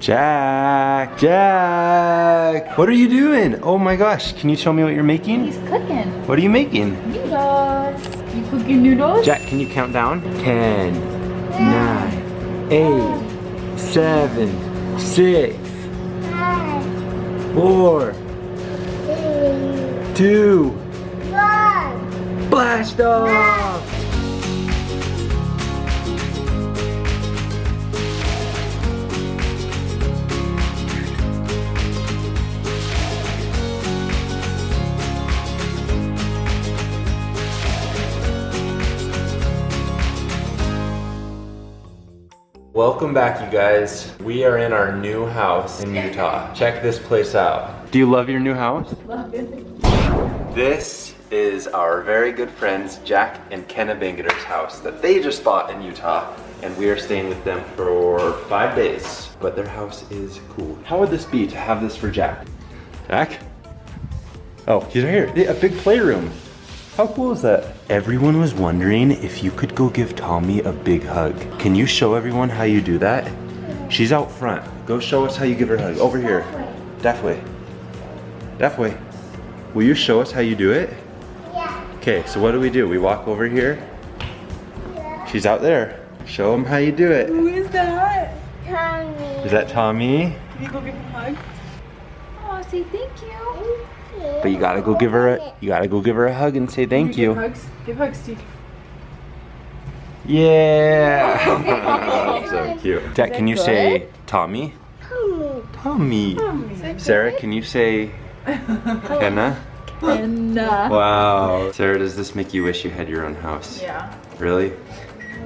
Jack, Jack, what are you doing? Oh my gosh, can you show me what you're making? He's cooking. What are you making? Noodles. You cooking noodles? Jack, can you count down? 10, 9, 8, 7, 6, 4, 2, blast off! Welcome back, you guys. We are in our new house in Utah. Check this place out. Do you love your new house? Love it. This is our very good friends Jack and Kenna Bangerter's house that they just bought in Utah, and we are staying with them for 5 days. But their house is cool. How would this be to have this for Jack? Jack? Oh, he's right here. A big playroom. How cool is that? Everyone was wondering if you could go give Tommy a big hug. Can you show everyone how you do that? She's out front. Go show us how you give her a hug. Over here. That way. That way. Will you show us how you do it? Yeah. Okay, so what do? We walk over here. Yeah. She's out there. Show them how you do it. Who is that? Tommy. Is that Tommy? Can you go give him a hug? Oh, say thank you. But you gotta go give her a hug and say thank you. Give hugs. Give hugs, Steve. Yeah. So cute. Jack, can you good? say Tommy? Tommy. Tommy. Sarah, can you say Kenna? And Wow. Sarah, does this make you wish you had your own house? yeah. Really?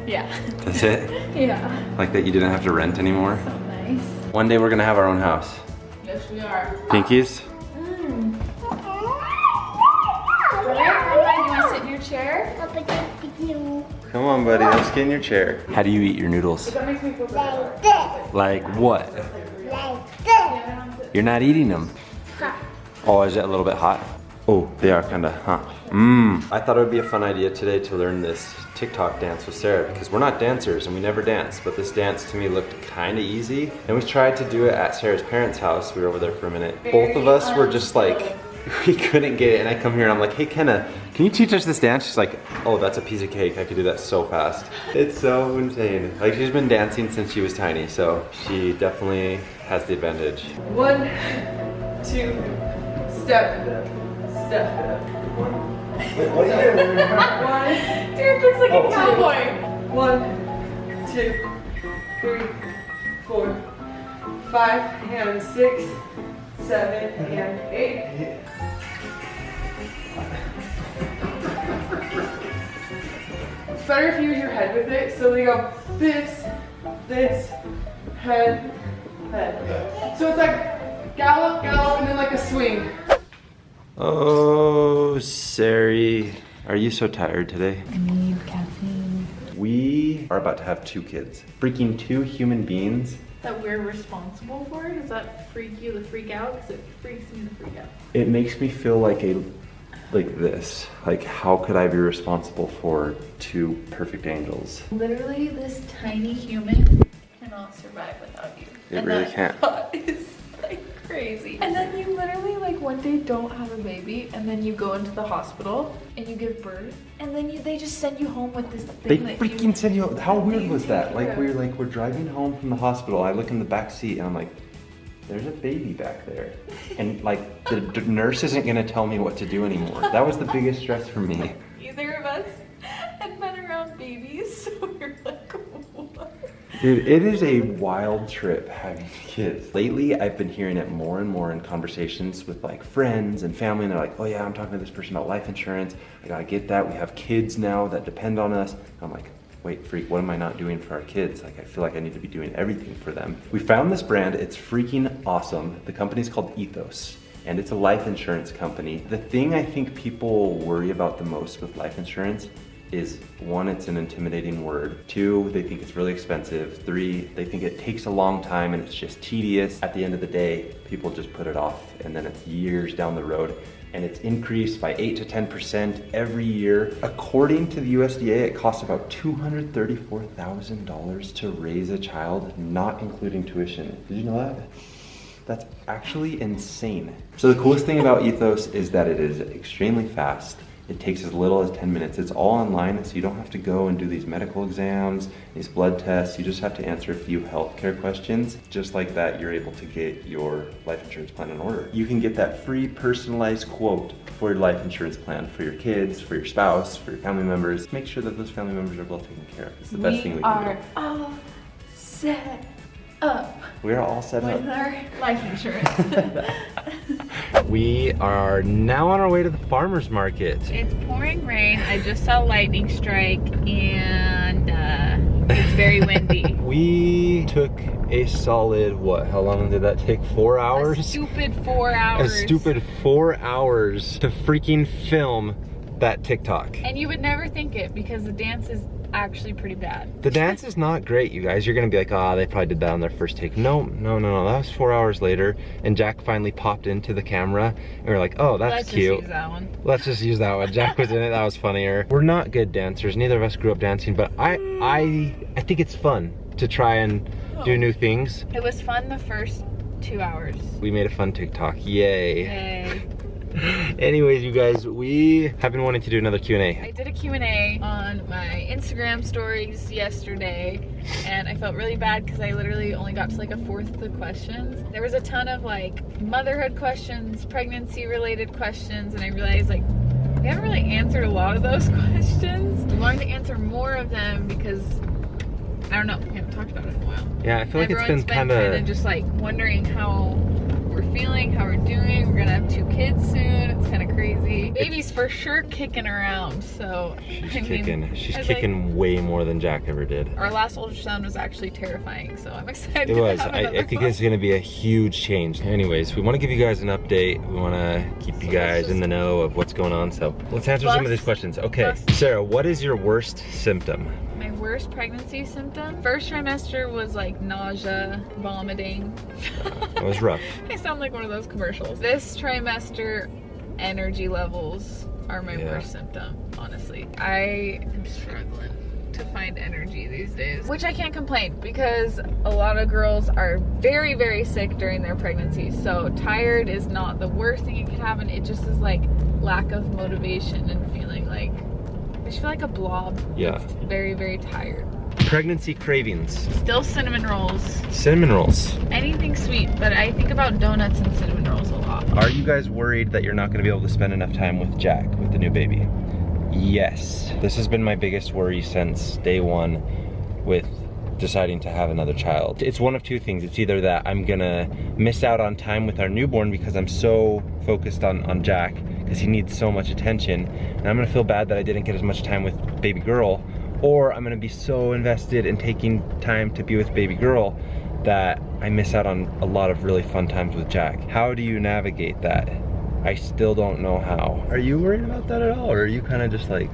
Yeah. That's it? Yeah. Like that you didn't have to rent anymore? So nice. One day we're gonna have our own house. Yes, we are. Pinkies? You want to sit in your chair? Come on, buddy, let's get in your chair. How do you eat your noodles? That makes me feel better. Like this. Like what? Like this. You're not eating them. Oh, is it a little bit hot? Oh, they are kinda hot. I thought it would be a fun idea today to learn this TikTok dance with Sarah because we're not dancers and we never dance, but this dance to me looked kinda easy. And we tried to do it at Sarah's parents' house. We were over there for a minute. Both of us were just like, we couldn't get it. And I come here and I'm like, hey Kenna, can you teach us this dance? She's like, oh, that's a piece of cake. I could do that so fast. It's so insane. Like she's been dancing since she was tiny, so she definitely has the advantage. 1, 2, step, step. Wait, what are you doing? Derek looks like a cowboy. 1, 2, 3, 4, 5, and 6, 7, and 8. It's better if you use your head with it. So we go this, head, head. So it's like gallop, gallop, and then like a swing. Oh, Sari, are you so tired today? I need caffeine. We are about to have 2 kids. Freaking 2 human beings. That we're responsible for? Does that freak you to freak out? Because it freaks me to freak out. It makes me feel like this. Like, how could I be responsible for 2 perfect angels? Literally, this tiny human cannot survive without you. It really can't. It's like crazy. And then you literally like one day don't have a baby, and then you go into the hospital and you give birth, and then they just send you home with this They thing. freaking send you. How weird was that? Like we're driving home from the hospital. I look in the back seat and I'm like, there's a baby back there, and like the nurse isn't gonna tell me what to do anymore. That was the biggest stress for me. Either of us had been around babies, so we're like, what? Dude, it is a wild trip having kids. Lately, I've been hearing it more and more in conversations with like friends and family, and they're like, oh yeah, I'm talking to this person about life insurance. I gotta get that. We have kids now that depend on us. I'm like, wait, freak, what am I not doing for our kids? Like, I feel like I need to be doing everything for them. We found this brand, it's freaking awesome. The company's called Ethos, and it's a life insurance company. The thing I think people worry about the most with life insurance is 1, it's an intimidating word. 2, they think it's really expensive. 3, they think it takes a long time and it's just tedious. At the end of the day, people just put it off and then it's years down the road. and it's increased by 8 to 10% every year. According to the USDA, it costs about $234,000 to raise a child, not including tuition. Did you know that? That's actually insane. So the coolest thing about Ethos is that it is extremely fast. It takes as little as 10 minutes. It's all online, so you don't have to go and do these medical exams, these blood tests. You just have to answer a few healthcare questions. Just like that, you're able to get your life insurance plan in order. You can get that free personalized quote for your life insurance plan for your kids, for your spouse, for your family members. Make sure that those family members are well taken care of. It's the best thing we can do. We are all set up. We are all set up with our life insurance. We are now on our way to the farmer's market. It's pouring rain. I just saw lightning strike and it's very windy. We took a solid, what, how long did that take? 4 hours? A stupid 4 hours. A stupid 4 hours to freaking film that TikTok. And you would never think it because the dance is actually pretty bad. The dance is not great, you guys. You're gonna be like, oh, they probably did that on their first take. No. That was 4 hours later, and Jack finally popped into the camera, and we were like, oh, that's cute. Let's just use that one. Let's just use that one. Jack was in it. That was funnier. We're not good dancers. Neither of us grew up dancing, but I think it's fun to try and do new things. It was fun the first 2 hours. We made a fun TikTok. Yay. Yay. Anyways, you guys, we have been wanting to do another Q&A. I did a Q&A on my Instagram stories yesterday, and I felt really bad because I literally only got to like a fourth of the questions. There was a ton of like motherhood questions, pregnancy related questions, and I realized like we haven't really answered a lot of those questions. We wanted to answer more of them because I don't know, we haven't talked about it in a while. Yeah, I feel like Everyone's it's been kind of just like wondering how we're feeling, how we're doing. We're gonna have 2 kids soon. It's kind of crazy. Baby's for sure kicking around, so She's kicking way more than Jack ever did. Our last ultrasound was actually terrifying, so I'm excited. It was. To have I think it's gonna be a huge change. Anyways, we want to give you guys an update. We want to keep you guys in the know of what's going on. So let's answer some of these questions. Okay, Sarah, what is your worst symptom? My worst pregnancy symptom? First trimester was like nausea, vomiting. It was rough. I sound like one of those commercials. This trimester, energy levels are my worst symptom, honestly. I am struggling to find energy these days, which I can't complain because a lot of girls are very, very sick during their pregnancy. So tired is not the worst thing you could have, and it just is like lack of motivation and feeling like, I just feel like a blob. Yeah. It's very, very tired. Pregnancy cravings. Still cinnamon rolls. Cinnamon rolls. Anything sweet, but I think about donuts and cinnamon rolls a lot. Are you guys worried that you're not going to be able to spend enough time with Jack, with the new baby? Yes. This has been my biggest worry since day one with deciding to have another child. It's one of two things. It's either that I'm gonna miss out on time with our newborn because I'm so focused on Jack because he needs so much attention, and I'm gonna feel bad that I didn't get as much time with baby girl, or I'm gonna be so invested in taking time to be with baby girl that I miss out on a lot of really fun times with Jack. How do you navigate that? I still don't know how. Are you worried about that at all, or are you kind of just like...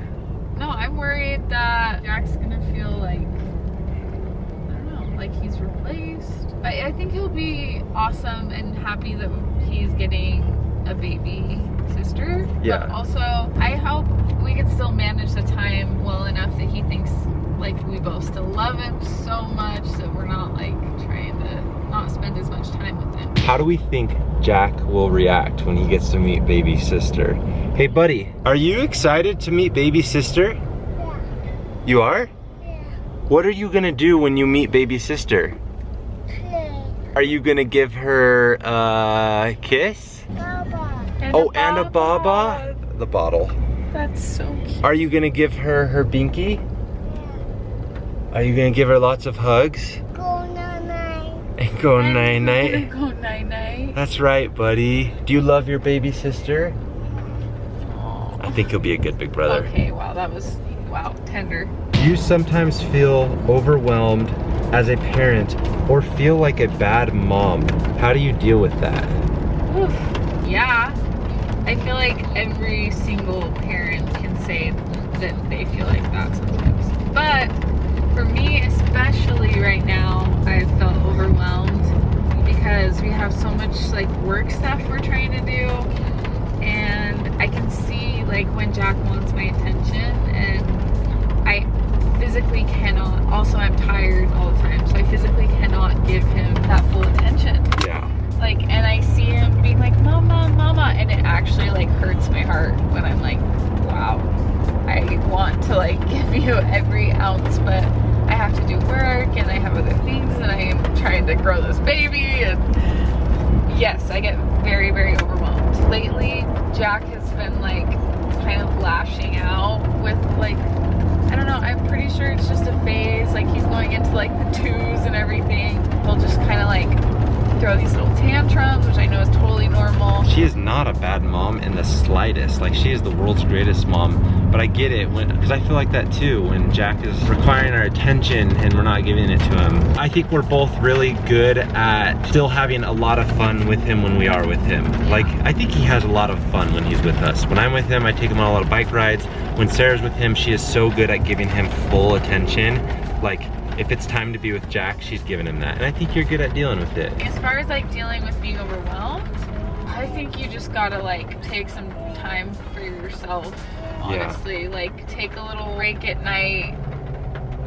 No, I'm worried that Jack's gonna feel like, I don't know, like he's replaced. I think he'll be awesome and happy that he's getting a baby sister. Yeah. But also, I hope we can still manage the time well enough that he thinks like we both still love him so much that we're not like trying to not spend as much time with him. How do we think Jack will react when he gets to meet baby sister? Hey buddy, are you excited to meet baby sister? Yeah. You are? Yeah. What are you gonna do when you meet baby sister? Play. Are you gonna give her a kiss? Baba. And a baba? The bottle. That's so cute. Are you gonna give her her binky? Yeah. Are you gonna give her lots of hugs? Go night. And go night night? Go night night. That's right, buddy. Do you love your baby sister? I think he'll be a good big brother. Okay, wow, that was, wow, tender. Do you sometimes feel overwhelmed as a parent or feel like a bad mom? How do you deal with that? Oof. Yeah, I feel like every single parent can say that they feel like that sometimes. But for me, especially right now, I felt overwhelmed because we have so much like work stuff we're trying to do, and can see like when Jack wants my attention, and I physically cannot, also I'm tired all the time, so I physically cannot give him that full attention. Yeah. Like, and I see him being like, mama, mama, and it actually like hurts my heart when I'm like, wow, I want to like give you every ounce, but I have to do work and I have other things and I am trying to grow this baby, and yes, I get very, very overwhelmed. Lately, Jack has been like kind of lashing out with like, I don't know, I'm pretty sure it's just a phase, like he's going into like the twos and everything. He'll just kind of like throw these little tantrums, which I know is totally normal. She is not a bad mom in the slightest. Like, she is the world's greatest mom. But I get it, because I feel like that too, when Jack is requiring our attention and we're not giving it to him. I think we're both really good at still having a lot of fun with him when we are with him. Like, I think he has a lot of fun when he's with us. When I'm with him, I take him on a lot of bike rides. When Sarah's with him, she is so good at giving him full attention. Like, if it's time to be with Jack, she's giving him that. And I think you're good at dealing with it. As far as like dealing with being overwhelmed, I think you just gotta like take some time for yourself, honestly. Yeah. Like, take a little break at night,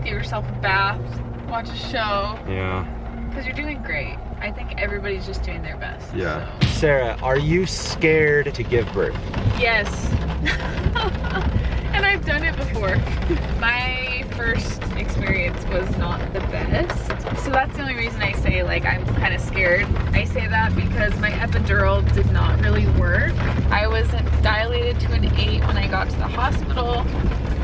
give yourself a bath, watch a show. Yeah. Because you're doing great. I think everybody's just doing their best. Yeah. So. Sarah, are you scared to give birth? Yes. And I've done it before. My first experience was not the best. So that's the only reason I say like I'm kind of scared. I say that because my epidural did not really work. I was dilated to an 8 when I got to the hospital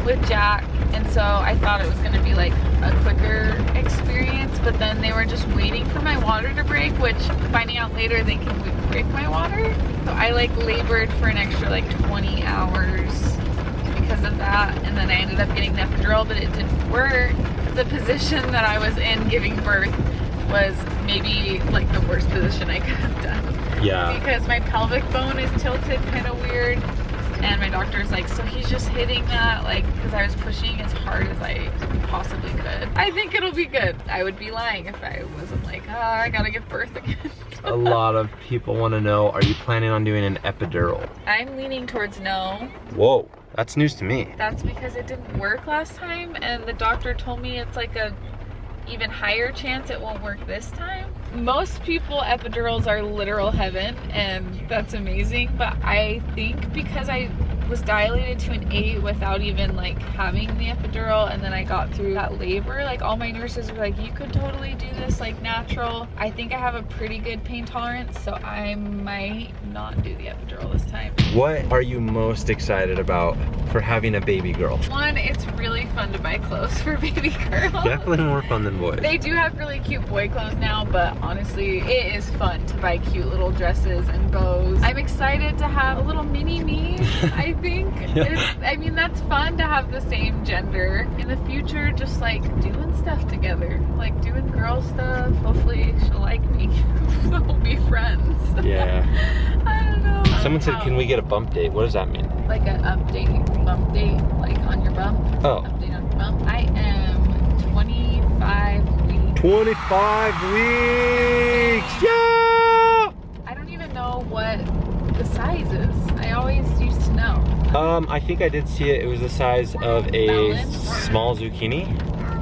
with Jack, and so I thought it was gonna be like a quicker experience, but then they were just waiting for my water to break, which finding out later they can break my water. So I like labored for an extra like 20 hours because of that, and then I ended up getting the epidural, but it didn't work. The position that I was in giving birth was maybe like the worst position I could have done. Yeah. Because my pelvic bone is tilted kind of weird, and my doctor's like, so he's just hitting that, like, because I was pushing as hard as I possibly could. I think it'll be good. I would be lying if I wasn't like, oh, I gotta give birth again. A lot of people want to know, are you planning on doing an epidural? I'm leaning towards no. Whoa. That's news to me. That's because it didn't work last time, and the doctor told me it's like a even higher chance it won't work this time. Most people, epidurals are literal heaven, and that's amazing, but I think because I was dilated to an 8 without even like having the epidural, and then I got through that labor, like all my nurses were like, you could totally do this like natural. I think I have a pretty good pain tolerance, so I might not do the epidural this time. What are you most excited about for having a baby girl? One, it's really fun to buy clothes for baby girls. Definitely more fun than boys. They do have really cute boy clothes now, but honestly, it is fun to buy cute little dresses and bows. I'm excited to have a little mini me, I think. I mean, that's fun to have the same gender in the future, just like doing stuff together, like doing girl stuff. Hopefully she'll like me. We'll be friends. Yeah. I don't know. Someone said, can we get a bump date? What does that mean? Like an bump date, like on your bump. Oh. Update on your bump. I am 25 weeks. 25 weeks! Yeah! I don't even know what the size is. I always used to know. I think I did see it. It was the size of a melon? Small zucchini.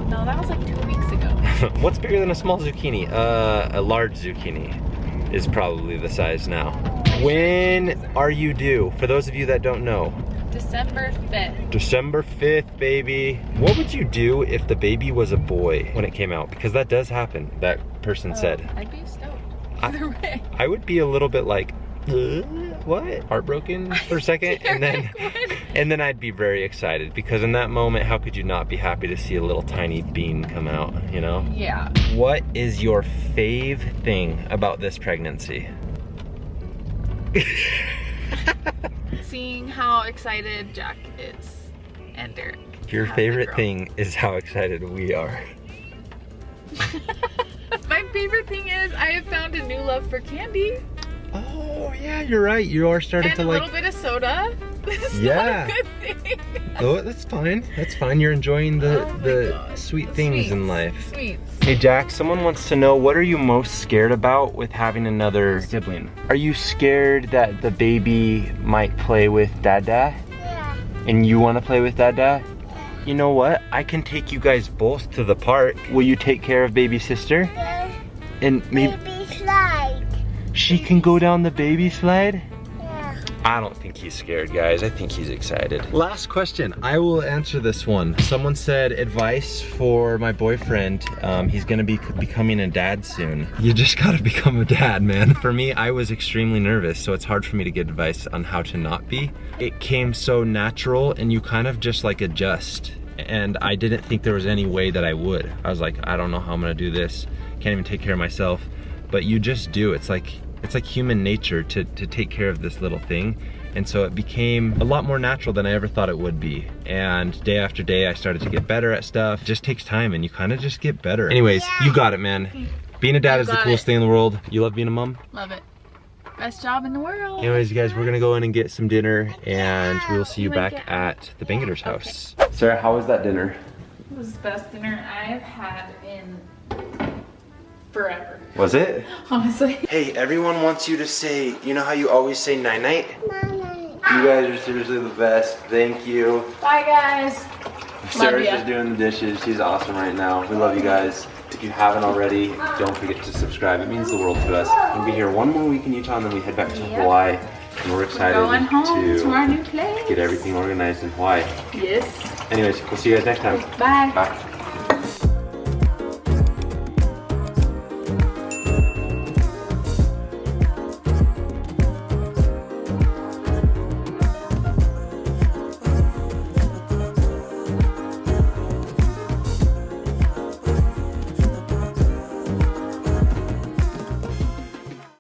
No, that was like 2 weeks ago. What's bigger than a small zucchini? A large zucchini is probably the size now. When are you due? For those of you that don't know. December 5th. December 5th, baby. What would you do if the baby was a boy when it came out? Because that does happen, that person said. I'd be stoked. Either way. I would be a little bit like, what? Heartbroken for a second, and then I'd be very excited, because in that moment, how could you not be happy to see a little tiny bean come out, you know? Yeah. What is your fave thing about this pregnancy? Seeing how excited Jack is and Derek. Your favorite thing is how excited we are. My favorite thing is I have found a new love for candy. Oh yeah, you're right. You are starting and to a like little bit of soda. This is yeah. not a good thing. Oh, that's fine. That's fine. You're enjoying the sweet things in life. Sweets. Hey Jack, someone wants to know, what are you most scared about with having another sibling? Are you scared that the baby might play with Dada? Yeah. And you want to play with Dada? You know what? I can take you guys both to the park. Will you take care of baby sister? Yeah. And maybe Baby slide. she can go down the baby slide? Yeah. I don't think he's scared, guys. I think he's excited. Last question. I will answer this one. Someone said advice for my boyfriend. He's gonna be becoming a dad soon. You just gotta become a dad, man. For me, I was extremely nervous, so it's hard for me to get advice on how to not be. It came so natural, and you kind of just like adjust. And I didn't think there was any way that I would. I was like, I don't know how I'm gonna do this. Can't even take care of myself. But you just do. It's like human nature to take care of this little thing. And so it became a lot more natural than I ever thought it would be. And day after day, I started to get better at stuff. It just takes time, and you kind of just get better. Anyways, you got it, man. Being a dad is the coolest thing in the world. You love being a mom? Love it. Best job in the world. Anyways, you guys, we're gonna go in and get some dinner, and we'll see you back at the Bangerter's house. Sarah, how was that dinner? It was the best dinner I've had in forever. Was it? Honestly. Hey, everyone wants you to say, you know how you always say night-night? Night. You guys are seriously the best. Thank you. Bye, guys. Sarah's ya. just doing the dishes. She's awesome right now. We love you guys. If you haven't already, don't forget to subscribe. It means the world to us. We'll be here one more week in Utah, and then we head back to Hawaii. And we're excited Going home to our to new place. get everything organized in Hawaii. Yes. Anyways, we'll see you guys next time. Bye. Bye.